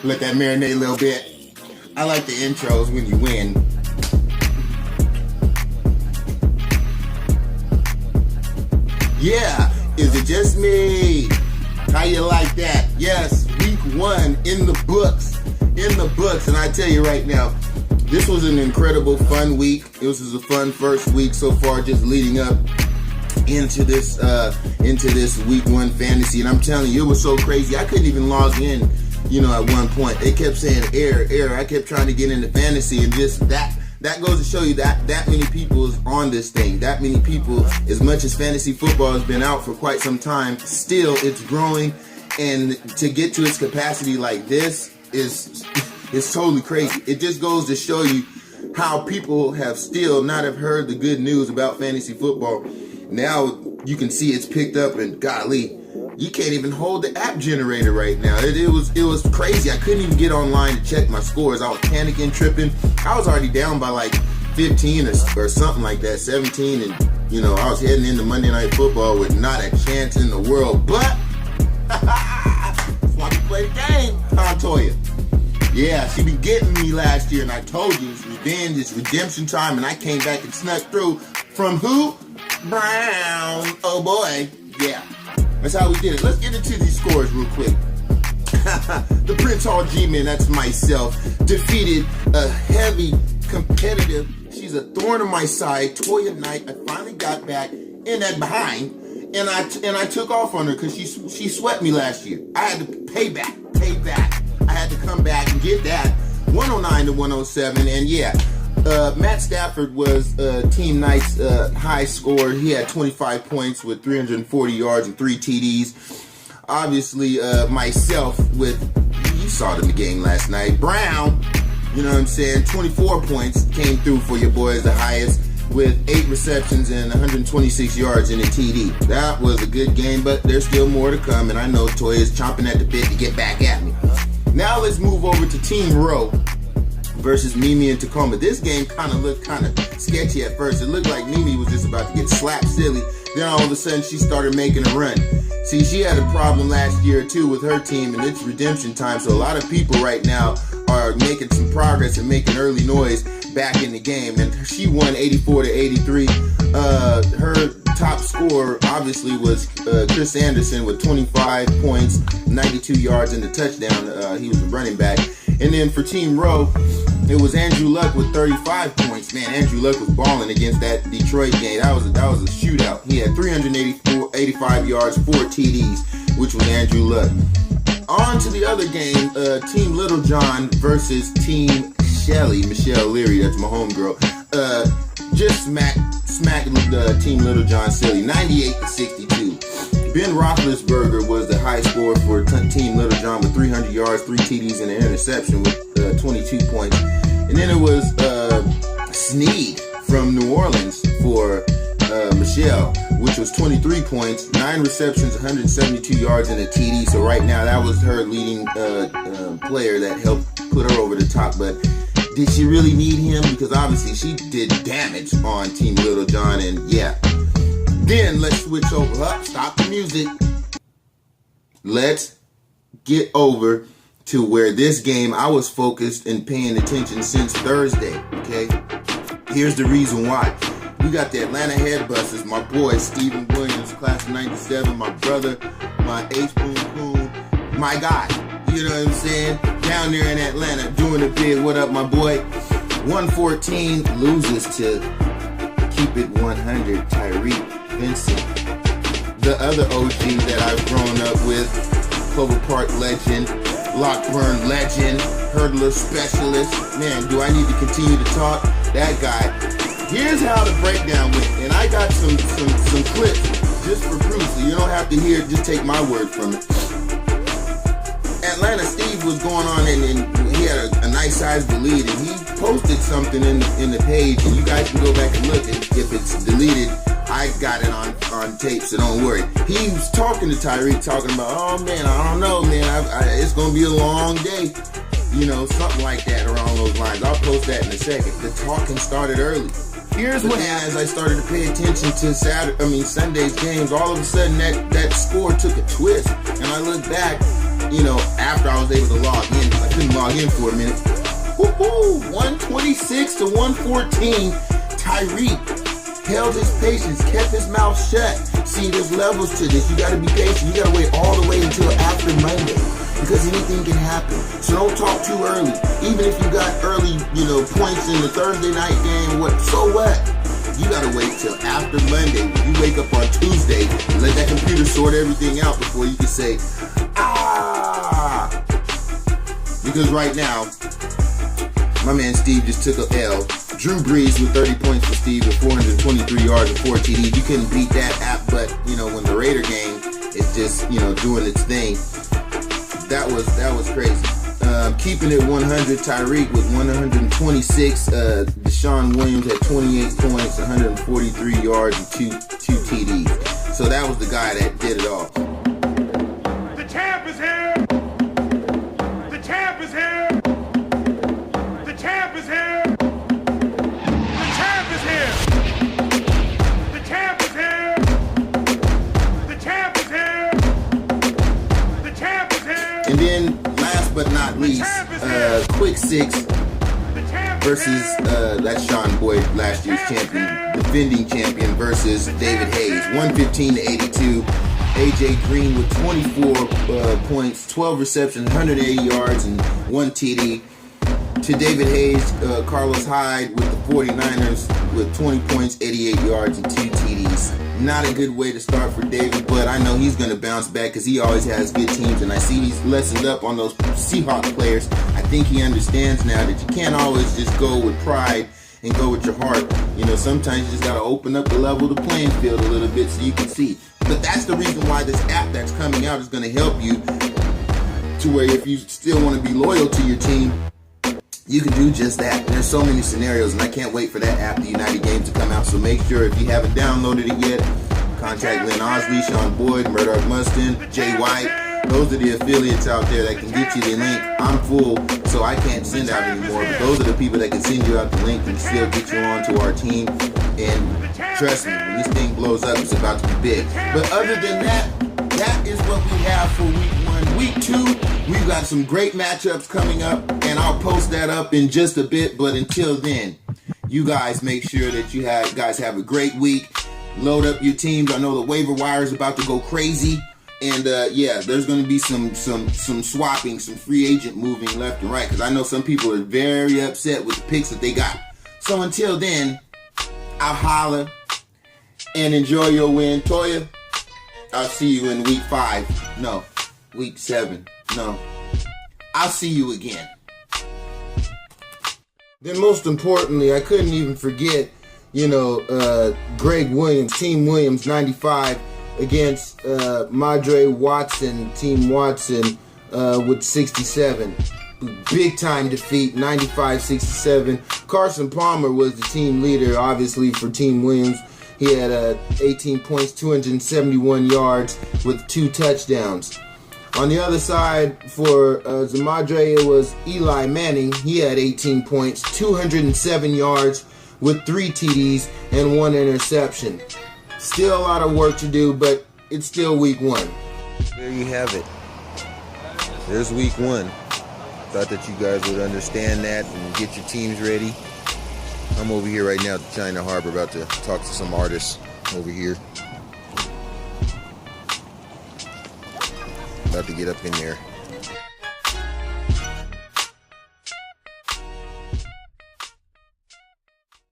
Let that marinate a little bit. I like the intros when you win. Yeah, is it just me? How you like that? Yes, week 1 in the books. In the books. And I tell you right now, this was an incredible, fun week. It was a fun first week so far, just leading up into this week 1 fantasy. And I'm telling you, it was so crazy. I couldn't even log in, at one point. They kept saying error. I kept trying to get into fantasy, and just that goes to show you that many people is on this thing. That many people, as much as fantasy football has been out for quite some time, still it's growing, and to get to its capacity like this is totally crazy. It just goes to show you how people have still not have heard the good news about fantasy football. Now you can see it's picked up, and golly, you can't even hold the app generator right now. It was crazy. I couldn't even get online to check my scores. I was panicking, tripping. I was already down by like 15 or something like that, 17, and I was heading into Monday Night Football with not a chance in the world. But that's why we play the game, huh, Toya? Yeah, she been getting me last year, and I told you it's revenge, it's redemption time, and I came back and snuck through from who? Brown. Oh boy, yeah. That's how we did it. Let's get into these scores real quick. The Prince Hall G-Man, that's myself, defeated a heavy competitive. She's a thorn in my side, Toya Knight. I finally got back in that behind, and I took off on her because she swept me last year. I had to pay back. I had to come back and get that 109 to 107, and yeah. Matt Stafford was Team Knight's high scorer. He had 25 points with 340 yards and 3 TDs. Obviously, myself with, you saw it in the game last night, Brown, 24 points came through for your boys, the highest, with 8 receptions and 126 yards in a TD. That was a good game, but there's still more to come, and I know Toya is chomping at the bit to get back at me. Now let's move over to Team Row versus Mimi and Tacoma. This game kind of looked kind of sketchy at first. It looked like Mimi was just about to get slapped silly. Then all of a sudden she started making a run. See, she had a problem last year too with her team, and it's redemption time. So a lot of people right now are making some progress and making early noise back in the game. And she won 84 to 83. Her top scorer obviously was Chris Anderson with 25 points, 92 yards and a touchdown. He was a running back. And then for Team Row, it was Andrew Luck with 35 points. Man, Andrew Luck was balling against that Detroit game. That was a shootout. He had 385 yards, 4 TDs, which was Andrew Luck. On to the other game, Team Little John versus Team Shelly. Michelle Leary, that's my homegirl. Just smacked Team Little John silly, 98 to 62. Ben Roethlisberger was the high scorer for Team Little John with 300 yards, 3 TDs, and an interception with 22 points. And then it was Snead from New Orleans for Michelle, which was 23 points, 9 receptions, 172 yards, and a TD. So right now, that was her leading player that helped put her over the top. But did she really need him? Because obviously she did damage on Team Little John, and yeah. Then let's switch over. Stop the music. Let's get over to where this game I was focused and paying attention since Thursday. Okay, here's the reason why. We got the Atlanta Headbusters, my boy Steven Williams, class of '97, my brother, my H Boom Boom, my guy. You know what I'm saying? Down there in Atlanta, doing a big. What up, my boy? 114 loses to Keep It 100, Tyreek Vincent, the other OG that I've grown up with, Clover Park legend, Lockburn legend, hurdler specialist. Man, do I need to continue to talk? That guy. Here's how the breakdown went, and I got some clips just for proof, so you don't have to hear it, just take my word from it. Atlanta Steve was going on, and he had a nice sized lead, and he posted something in the page, and you guys can go back and look, and if it's deleted, I got it on tape, so don't worry. He was talking to Tyreek, talking about, oh man, I don't know, man, it's going to be a long day. Something like that around those lines. I'll post that in a second. The talking started early. Here's what happened as I started to pay attention to Sunday's games. All of a sudden, that score took a twist, and I looked back, after I was able to log in. I couldn't log in for a minute. Woohoo! 126 to 114. Tyreek held his patience, kept his mouth shut. See, there's levels to this. You got to be patient. You got to wait all the way until after Monday, because anything can happen. So don't talk too early. Even if you got early, points in the Thursday night game, so what? You got to wait till after Monday. When you wake up on Tuesday and let that computer sort everything out before you can say, because right now, my man Steve just took a L. Drew Brees with 30 points for Steve with 423 yards and 4 TDs. You couldn't beat that app, but when the Raider game is just doing its thing, that was crazy. Keeping it 100, Tyreek with 126. Deshaun Williams had 28 points, 143 yards and two TDs. So that was the guy that did it all. The champ is here. The champ is here. The champ is here. And then, last but not least, quick six versus that's Sean Boyd, last year's champion, defending champion, versus David Hayes, 115 to 82. AJ Green with 24 points, 12 receptions, 180 yards, and 1 TD. To David Hayes, Carlos Hyde with the 49ers with 20 points, 88 yards, and 2 TDs. Not a good way to start for David, but I know he's going to bounce back because he always has good teams, and I see he's lessened up on those Seahawks players. I think he understands now that you can't always just go with pride and go with your heart. Sometimes you just got to open up the level of the playing field a little bit so you can see. But that's the reason why this app that's coming out is going to help you to where if you still want to be loyal to your team, you can do just that. There's so many scenarios, and I can't wait for that app, the United Games, to come out. So make sure, if you haven't downloaded it yet, contact Lynn Osley, Sean Boyd, Murdoch Mustin, Jay White. Those are the affiliates out there that can get you the link. I'm full, so I can't send out anymore. But those are the people that can send you out the link and still get you onto our team. And trust me, when this thing blows up, it's about to be big. But other than that, that is what we have for week 1. Week 2, we've got some great matchups coming up, and I'll post that up in just a bit. But until then, you guys make sure that you guys have a great week. Load up your teams. I know the waiver wire is about to go crazy. And there's going to be some swapping, some free agent moving left and right, because I know some people are very upset with the picks that they got. So until then, I'll holla and enjoy your win. Toya, I'll see you in week 5. No, week 7. No, I'll see you again. Then most importantly, I couldn't even forget, Greg Williams, Team Williams, 95. Against Madre Watson, Team Watson, with 67. Big time defeat, 95-67. Carson Palmer was the team leader, obviously, for Team Williams. He had 18 points, 271 yards with 2 touchdowns. On the other side, for Zamadre, it was Eli Manning. He had 18 points, 207 yards with 3 TDs and 1 interception. Still a lot of work to do, but it's still week 1. There you have it. There's week 1. Thought that you guys would understand that and get your teams ready. I'm over here right now at China Harbor about to talk to some artists over here. About to get up in there.